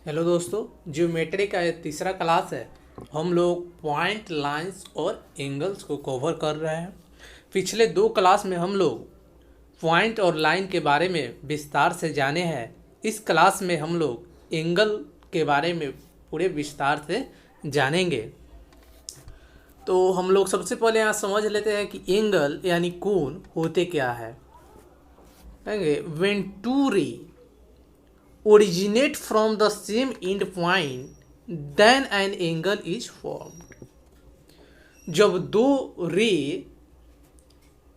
Hello दोस्तों, geometry का ये तीसरा क्लास है। हम लोग पॉइंट, लाइंस और एंगल्स को कवर कर रहे हैं। पिछले दो क्लास में हम लोग पॉइंट और लाइन के बारे में विस्तार से जाने हैं। इस क्लास में हम लोग एंगल के बारे में पूरे विस्तार से जानेंगे। तो हम लोग सबसे पहले यहाँ समझ लेते हैं कि एंगल यानी कोण होते क्या है। कहेंगे व्हेन टू रे originate from the same end point, then an angle is formed। जब दो रे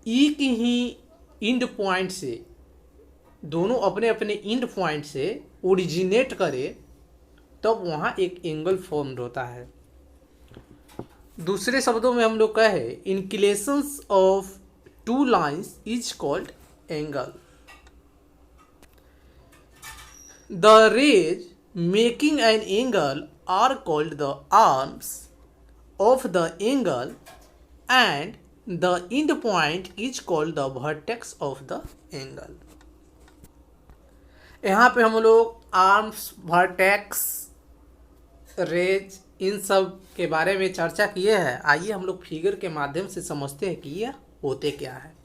एक ही इंड पॉइंट से, दोनों अपने अपने इंड पॉइंट से ओरिजिनेट करे, तब वहाँ एक एंगल फॉर्म्ड होता है। दूसरे शब्दों में हम लोग कहे inclinations of two lines is called angle. The rays making an angle are called the arms of the angle and the end point is called the vertex of the angle। यहाँ पे हम लोग आर्म्स, वर्टेक्स, रेज इन सब के बारे में चर्चा किए हैं। आइए हम लोग फिगर के माध्यम से समझते हैं कि ये होते क्या है।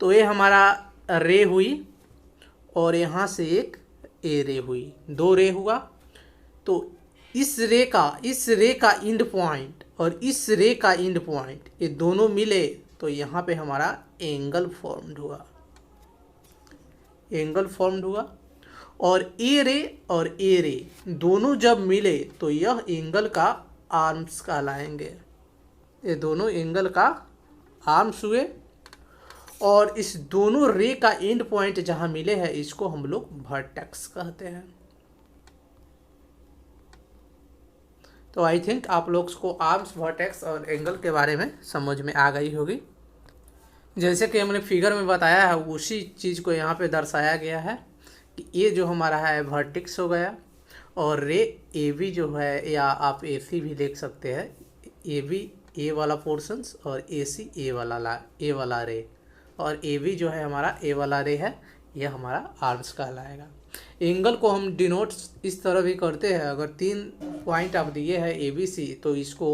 तो ये हमारा रे हुई और यहाँ से एक ए रे हुई, दो रे हुआ। तो इस रे का इंड पॉइंट और इस रे का इंड पॉइंट ये दोनों मिले तो यहाँ पे हमारा एंगल फॉर्म्ड हुआ, एंगल फॉर्म्ड हुआ। और ए रे और ए रे दोनों जब मिले तो यह एंगल का आर्म्स कहलाएंगे। ये दोनों एंगल का आर्म्स हुए और इस दोनों रे का एंड पॉइंट जहां मिले हैं इसको हम लोग वर्टेक्स कहते हैं। तो आई थिंक आप लोग को आर्म्स, वर्टेक्स और एंगल के बारे में समझ में आ गई होगी। जैसे कि हमने फिगर में बताया है उसी चीज़ को यहाँ पे दर्शाया गया है कि ये जो हमारा है वर्टेक्स हो गया और रे ए बी जो है, या आप ए सी भी देख सकते हैं, ए बी ए वाला पोर्शंस और ए सी ए वाला रे, और ए बी जो है हमारा ए वाला रे है, यह हमारा आर्म्स कहलाएगा। एंगल को हम डिनोट इस तरह भी करते हैं। अगर तीन पॉइंट आप दिए हैं ए बी सी तो इसको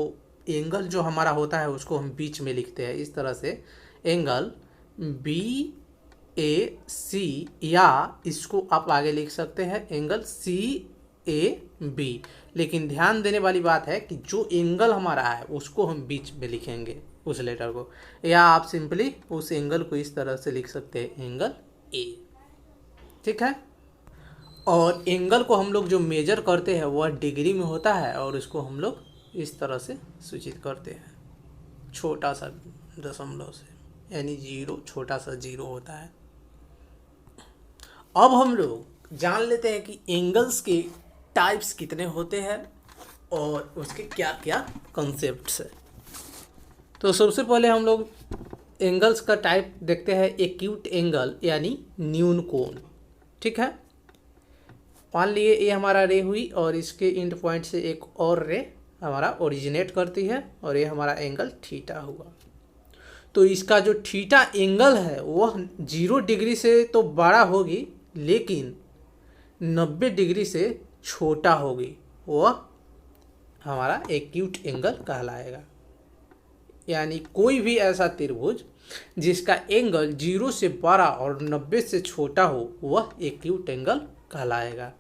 एंगल जो हमारा होता है उसको हम बीच में लिखते हैं इस तरह से, एंगल बी ए सी, या इसको आप आगे लिख सकते हैं एंगल सी ए बी। लेकिन ध्यान देने वाली बात है कि जो एंगल हमारा है उसको हम बीच में लिखेंगे उस लेटर को, या आप सिंपली उस एंगल को इस तरह से लिख सकते हैं एंगल ए। ठीक है। और एंगल को हम लोग जो मेजर करते हैं वह डिग्री में होता है और इसको हम लोग इस तरह से सूचित करते हैं, छोटा सा दशमलव से, यानी जीरो, छोटा सा जीरो होता है। अब हम लोग जान लेते हैं कि एंगल्स के टाइप्स कितने होते हैं और उसके क्या क्या कॉन्सेप्ट्स है। तो सबसे पहले हम लोग एंगल्स का टाइप देखते हैं, एक्यूट एंगल यानी न्यून कोण। ठीक है। मान लिए ये हमारा रे हुई और इसके एंड पॉइंट से एक और रे हमारा ओरिजिनेट करती है और ये हमारा एंगल थीटा हुआ। तो इसका जो थीटा एंगल है वह 0 डिग्री से तो बड़ा होगी लेकिन 90 डिग्री से छोटा होगी, वह हमारा एक्यूट एंगल कहलाएगा। यानी कोई भी ऐसा त्रिभुज जिसका एंगल 0 से बड़ा और 90 से छोटा हो वह एक्यूट एंगल कहलाएगा।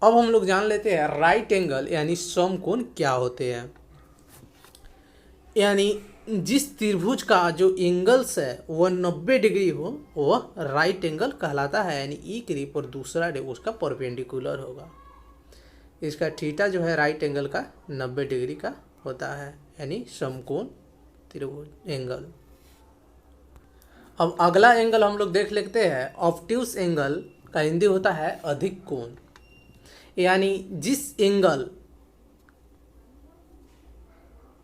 अब हम लोग जान लेते हैं राइट एंगल यानी समकोण क्या होते हैं। यानी जिस त्रिभुज का जो एंगल्स है वह 90 डिग्री हो वह राइट एंगल कहलाता है। यानी एक रे पर दूसरा रे उसका परपेंडिकुलर होगा। इसका थीटा जो है राइट एंगल का 90 डिग्री का होता है, यानी समकोण त्रिभुज एंगल। अब अगला एंगल हम लोग देख लेते हैं, ऑब्ट्यूस एंगल का हिंदी होता है अधिक कोण। यानी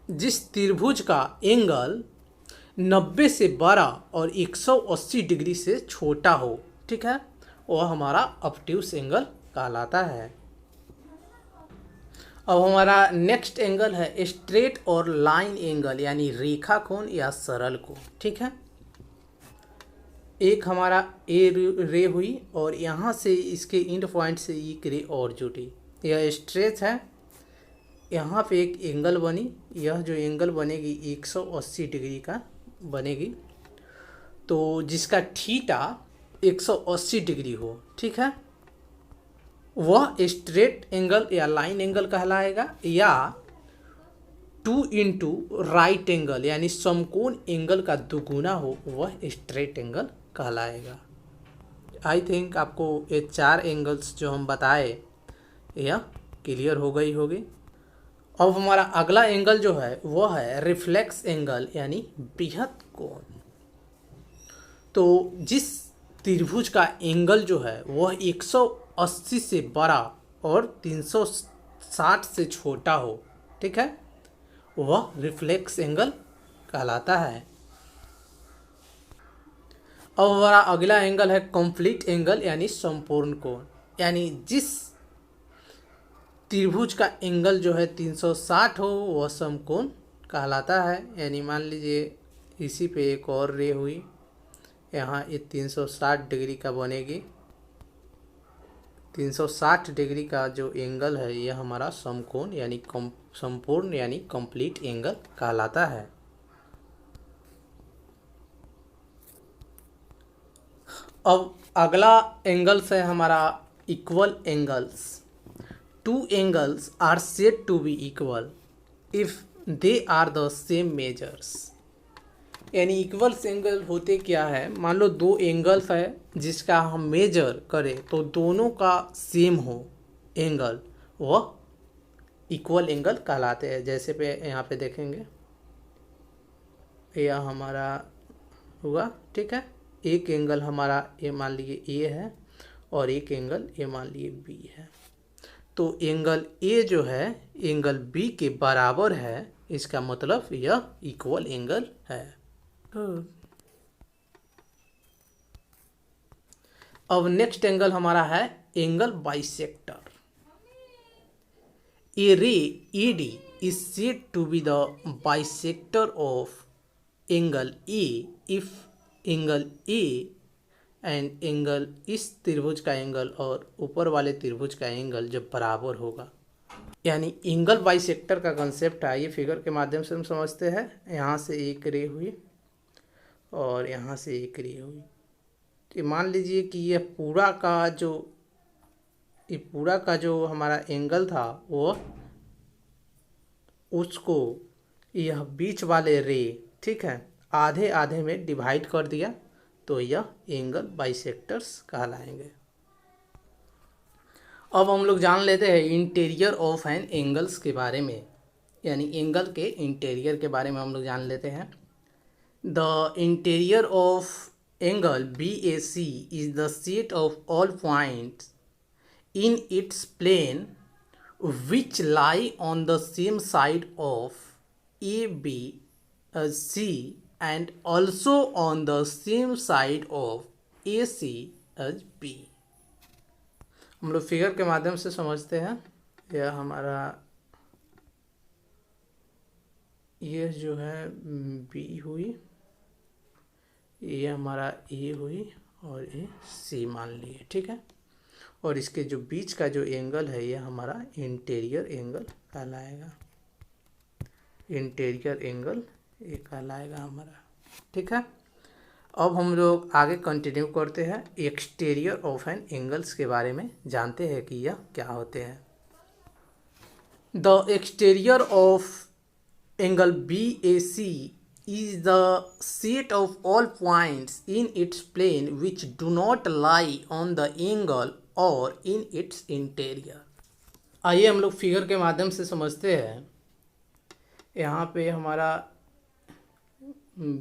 जिस त्रिभुज का एंगल 90 से बड़ा और 180 डिग्री से छोटा हो, ठीक है, वह हमारा ऑब्ट्यूस एंगल कहलाता है। अब हमारा नेक्स्ट एंगल है स्ट्रेट और लाइन एंगल यानी रेखा कोण या सरल कोण। ठीक है। एक हमारा ए रे हुई और यहाँ से इसके इंड पॉइंट से एक रे और जुटी, यह स्ट्रेच है। यहाँ पे एक एंगल बनी, यह जो एंगल बनेगी 180 डिग्री का बनेगी, तो जिसका थीटा 180 डिग्री हो, ठीक है, वह स्ट्रेट एंगल या लाइन एंगल कहलाएगा, या 2 इंटू राइट एंगल यानी समकोण एंगल का दुगुना हो वह स्ट्रेट एंगल कहलाएगा। आई थिंक आपको ये 4 एंगल्स जो हम बताए यह क्लियर हो गई होगी। अब हमारा अगला एंगल जो है वह है रिफ्लेक्स एंगल यानी बृहत कोण। तो जिस त्रिभुज का एंगल जो है वह 180 से बड़ा और 360 से छोटा हो, ठीक है, वह रिफ्लेक्स एंगल कहलाता है। अब हमारा अगला एंगल है कंप्लीट एंगल यानी संपूर्ण कोण, यानी जिस त्रिभुज का एंगल जो है 360 हो वह समकोण कहलाता है। यानी मान लीजिए इसी पे एक और रे हुई, यहाँ ये 360 डिग्री का बनेगी, 360 डिग्री का जो एंगल है यह हमारा समकोण यानी संपूर्ण यानी कंप्लीट एंगल कहलाता है। अब अगला एंगल्स है हमारा equal angles. 2 angles are said to be equal if they are the same measures। यानी इक्वल्स एंगल होते क्या है, मान लो 2 एंगल्स है जिसका हम मेजर करें तो दोनों का सेम हो एंगल, वह इक्वल एंगल कहलाते हैं। जैसे पे यहाँ पे देखेंगे यह हमारा हुआ, ठीक है, एक एंगल हमारा ये मान लीजिए ए है और एक एंगल ये मान लीजिए बी है, तो एंगल ए जो है एंगल बी के बराबर है, इसका मतलब यह इक्वल एंगल है। अब नेक्स्ट एंगल हमारा है एंगल बाइसेक्टर। ए रे AD is said to be the bisector of angle A if angle A and angle इस त्रिभुज का एंगल और ऊपर वाले त्रिभुज का एंगल जब बराबर होगा। यानी एंगल बाइसेक्टर का कंसेप्ट है, ये फिगर के माध्यम से हम समझते हैं। यहाँ से एक रे हुई और यहाँ से एक रे हुई, तो मान लीजिए कि ये पूरा का जो हमारा एंगल था वो उसको यह बीच वाले रे, ठीक है, आधे आधे में डिवाइड कर दिया, तो यह एंगल बाइसेक्टर्स कहलाएंगे। अब हम लोग जान लेते हैं इंटीरियर ऑफ एन एंगल्स के बारे में, यानी एंगल के इंटीरियर के बारे में हम लोग जान लेते हैं। The interior of angle BAC is the set of all points in its plane which lie on the same side of ABC and also on the same side of AC as B। हम लोग figure के माध्यम से समझते हैं। यह हमारा ये जो है B हुई, ये हमारा A हुई और ये C मान लिए, ठीक है, और इसके जो बीच का जो एंगल है यह हमारा इंटीरियर एंगल कहलाएगा। इंटीरियर एंगल ये कहलाएगा हमारा, ठीक है। अब हम लोग आगे कंटिन्यू करते हैं, एक्सटीरियर ऑफ एन एंगल्स के बारे में जानते हैं कि यह क्या होते हैं। The exterior of angle BAC is the set of all points in its plane which do not lie on the angle or in its interior। आइए हम लोग फिगर के माध्यम से समझते हैं। यहाँ पे हमारा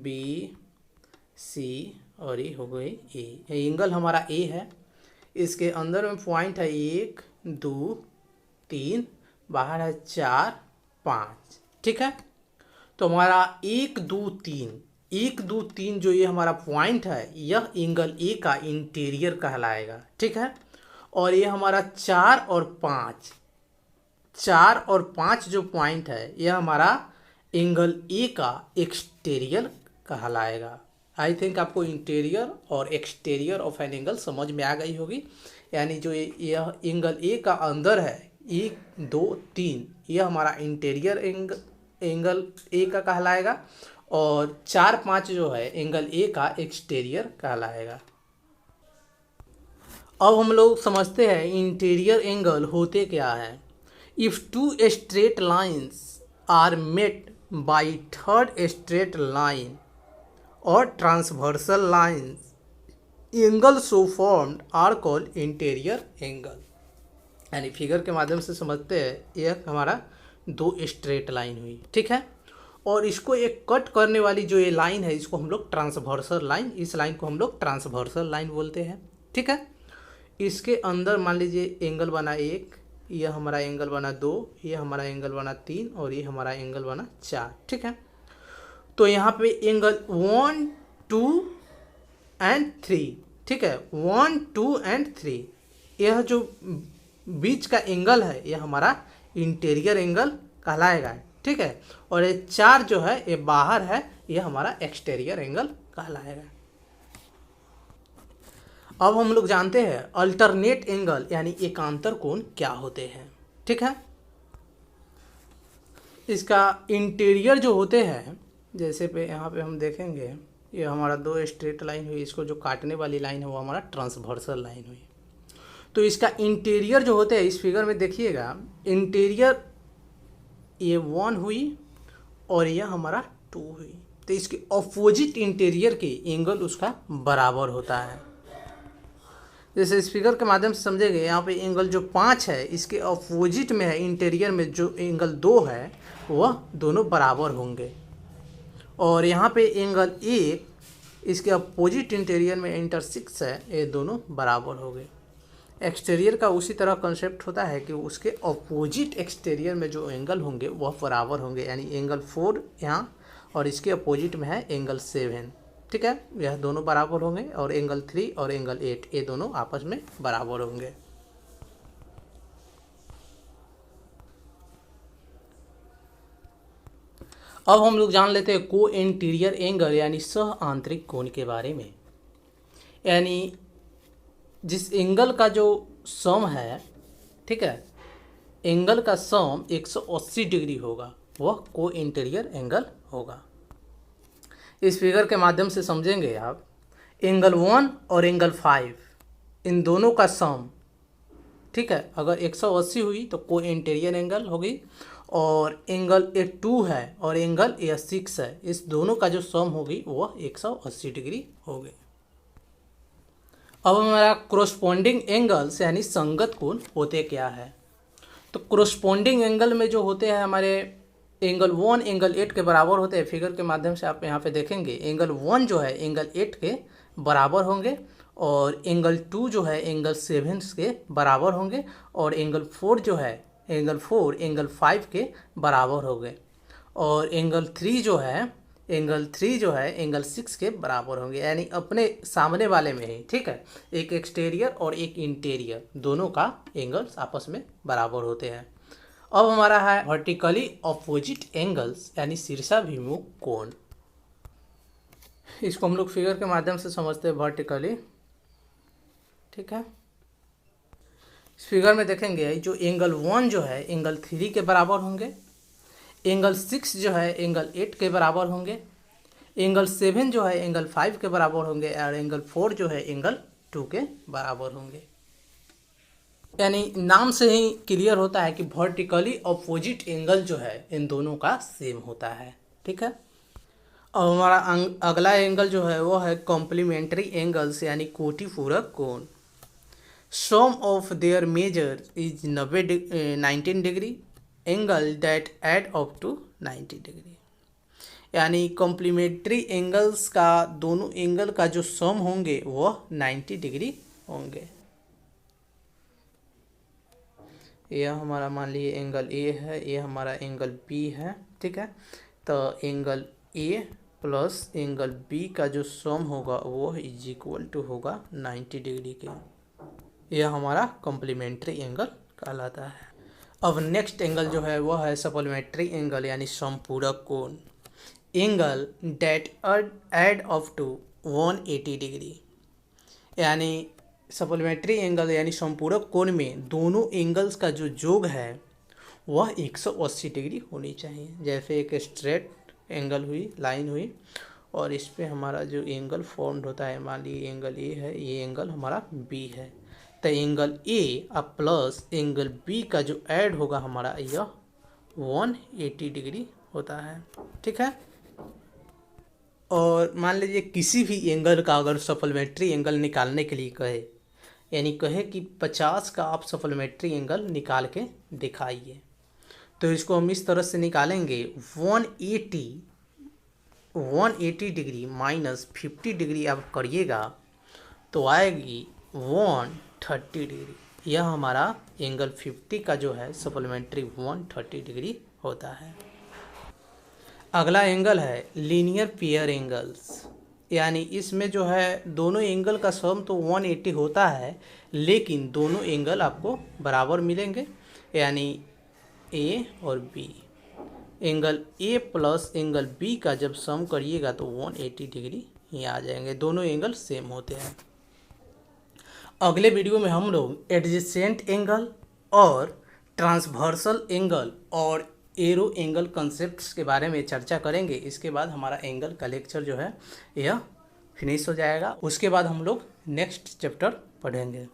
BC और ये हो गई A, एंगल हमारा A है, इसके अंदर में पॉइंट है 1 2 3, बाहर है 4 5, ठीक है। तो हमारा 1 2 3 जो ये हमारा पॉइंट है यह एंगल ए का इंटीरियर कहलाएगा, ठीक है। और ये हमारा 4 और 5 जो पॉइंट है यह हमारा एंगल ए का एक्सटीरियर कहलाएगा। आई थिंक आपको इंटीरियर और एक्सटीरियर ऑफ एन एंगल समझ में आ गई होगी। यानी जो यह एंगल ए का अंदर है, 1 2 3, यह हमारा इंटीरियर एंगल ए का कहलाएगा, और 4 5 जो है एंगल ए का एक्सटीरियर कहलाएगा। अब हम लोग समझते हैं इंटीरियर एंगल होते क्या है। If two straight lines are met by third straight line और transversal lines, angle so formed are called interior angle. यानी फिगर के माध्यम से समझते हैं, यह हमारा 2 स्ट्रेट लाइन हुई, ठीक है, और इसको एक कट करने वाली जो ये लाइन है, इसको हम लोग ट्रांसवर्सल लाइन, इस लाइन को हम लोग ट्रांसवर्सल लाइन बोलते हैं, ठीक है। इसके अंदर मान लीजिए एंगल बना 1, यह हमारा एंगल बना 2, यह हमारा एंगल बना 3 और ये हमारा एंगल बना 4, ठीक है। तो यहाँ पे एंगल 1 2 एंड 3, ठीक है, 1 2 एंड 3, यह जो बीच का एंगल है यह हमारा इंटीरियर एंगल कहलाएगा, ठीक है, और ये 4 जो है ये बाहर है, यह हमारा एक्सटीरियर एंगल कहलाएगा। अब हम लोग जानते हैं अल्टरनेट एंगल यानी एकांतर कोण क्या होते हैं, ठीक है। इसका इंटीरियर जो होते हैं, जैसे पे यहाँ पे हम देखेंगे, ये हमारा 2 स्ट्रेट लाइन हुई, इसको जो काटने वाली लाइन है वो हमारा ट्रांसवर्सल लाइन हुई। तो इसका इंटीरियर जो होते हैं, इस फिगर में देखिएगा, इंटीरियर ये 1 हुई और यह हमारा 2 हुई, तो इसके अपोजिट इंटीरियर के एंगल उसका बराबर होता है। जैसे इस फिगर के माध्यम से समझेंगे, यहाँ पे एंगल जो 5 है इसके अपोजिट में है, इंटीरियर में जो एंगल 2 है वह दोनों बराबर होंगे, और यहाँ पे एंगल 1 इसके अपोजिट इंटीरियर में इंटरसेक्स है, ये दोनों बराबर हो गए। एक्सटीरियर का उसी तरह कंसेप्ट होता है कि उसके अपोजिट एक्सटीरियर में जो एंगल होंगे वह बराबर होंगे, यानी एंगल 4 यहाँ और इसके अपोजिट में है एंगल 7, ठीक है, यह दोनों बराबर होंगे, और एंगल 3 और एंगल 8 ये दोनों आपस में बराबर होंगे। अब हम लोग जान लेते हैं को इंटीरियर एंगल यानी सह आंतरिक कोण के बारे में। यानी जिस एंगल का जो सम है, ठीक है, एंगल का सम 180 डिग्री होगा, वह को इंटीरियर एंगल होगा। इस फिगर के माध्यम से समझेंगे आप, एंगल 1 और एंगल 5 इन दोनों का सम, ठीक है, अगर 180 हुई तो को इंटीरियर एंगल होगी, और एंगल ए 2 है और एंगल ए 6 है, इस दोनों का जो सम होगी वह 180 डिग्री होगी। अब हमारा क्रोस्पोंडिंग एंगल्स यानी संगत कोण होते क्या है। तो क्रोस्पोंडिंग एंगल में जो होते हैं हमारे एंगल 1 एंगल 8 के बराबर होते हैं। फिगर के माध्यम से आप यहाँ पे देखेंगे, एंगल 1 जो है एंगल 8 के बराबर होंगे, और एंगल 2 जो है एंगल 7 के बराबर होंगे, और एंगल 4 जो है एंगल 4 एंगल 5 के बराबर होंगे, और एंगल 3 जो है एंगल 6 के बराबर होंगे। यानी अपने सामने वाले में ही, ठीक है, एक एक्सटीरियर और एक इंटीरियर दोनों का एंगल्स आपस में बराबर होते हैं। अब हमारा है वर्टिकली अपोजिट एंगल्स यानी शीर्षाभिमुख कोण। इसको हम लोग फिगर के माध्यम से समझते हैं वर्टिकली, ठीक है। इस फिगर में देखेंगे जो एंगल 1 जो है एंगल 3 के बराबर होंगे, एंगल 6 जो है एंगल 8 के बराबर होंगे, एंगल 7 जो है एंगल 5 के बराबर होंगे, और एंगल 4 जो है एंगल 2 के बराबर होंगे। यानी नाम से ही क्लियर होता है कि वर्टिकली अपोजिट एंगल जो है इन दोनों का सेम होता है, ठीक है। और हमारा अगला एंगल जो है वो है कॉम्प्लीमेंट्री एंगल्स यानी कोटिपूरक कोण। Sum of their measure is 19 degree angle that add up to 90 degree. यानी कॉम्प्लीमेंट्री एंगल्स का दोनों एंगल का जो सम होंगे वह 90 डिग्री होंगे। यह हमारा मान लीजिए एंगल ए है, ये हमारा एंगल बी है, ठीक है। तो angle a plus angle b का जो सम होगा वो इज इक्वल टू होगा 90 डिग्री के। यह हमारा कॉम्प्लीमेंट्री एंगल कहलाता है। अब नेक्स्ट एंगल जो है वह है सप्लीमेंट्री एंगल यानी समपूरक कोण। Angle that add up to 180 degree. यानी सप्लीमेंट्री एंगल यानी समपूरक कोण में दोनों एंगल्स का जो योग है वह 180 डिग्री होनी चाहिए। जैसे एक स्ट्रेट एंगल हुई, लाइन हुई, और इस पे हमारा जो एंगल फॉर्म्ड होता है, मान लीजिए एंगल ए है, ये एंगल हमारा बी है, तो एंगल ए अब प्लस एंगल बी का जो ऐड होगा हमारा यह 180 डिग्री होता है। ठीक है। और मान लीजिए किसी भी एंगल का अगर सप्लीमेंट्री एंगल निकालने के लिए कहे, यानी कहे कि 50 का आप सप्लीमेंट्री एंगल निकाल के दिखाइए, तो इसको हम इस तरह से निकालेंगे 180 डिग्री माइनस 50 डिग्री आप करिएगा तो आएगी 130 डिग्री। यह हमारा एंगल 50 का जो है सप्लीमेंट्री 130 डिग्री होता है। अगला एंगल है लीनियर पेयर एंगल्स, यानी इसमें जो है दोनों एंगल का सम तो 180 होता है, लेकिन दोनों एंगल आपको बराबर मिलेंगे, यानी ए और b. Angle a plus angle b का जब सम करिएगा तो 180 डिग्री ही आ जाएंगे, दोनों एंगल सेम होते हैं। अगले वीडियो में हम लोग एडजेसेंट एंगल और ट्रांसवर्सल एंगल और एरो एंगल कॉन्सेप्ट्स के बारे में चर्चा करेंगे। इसके बाद हमारा एंगल का लेक्चर जो है यह फिनिश हो जाएगा। उसके बाद हम लोग नेक्स्ट चैप्टर पढ़ेंगे।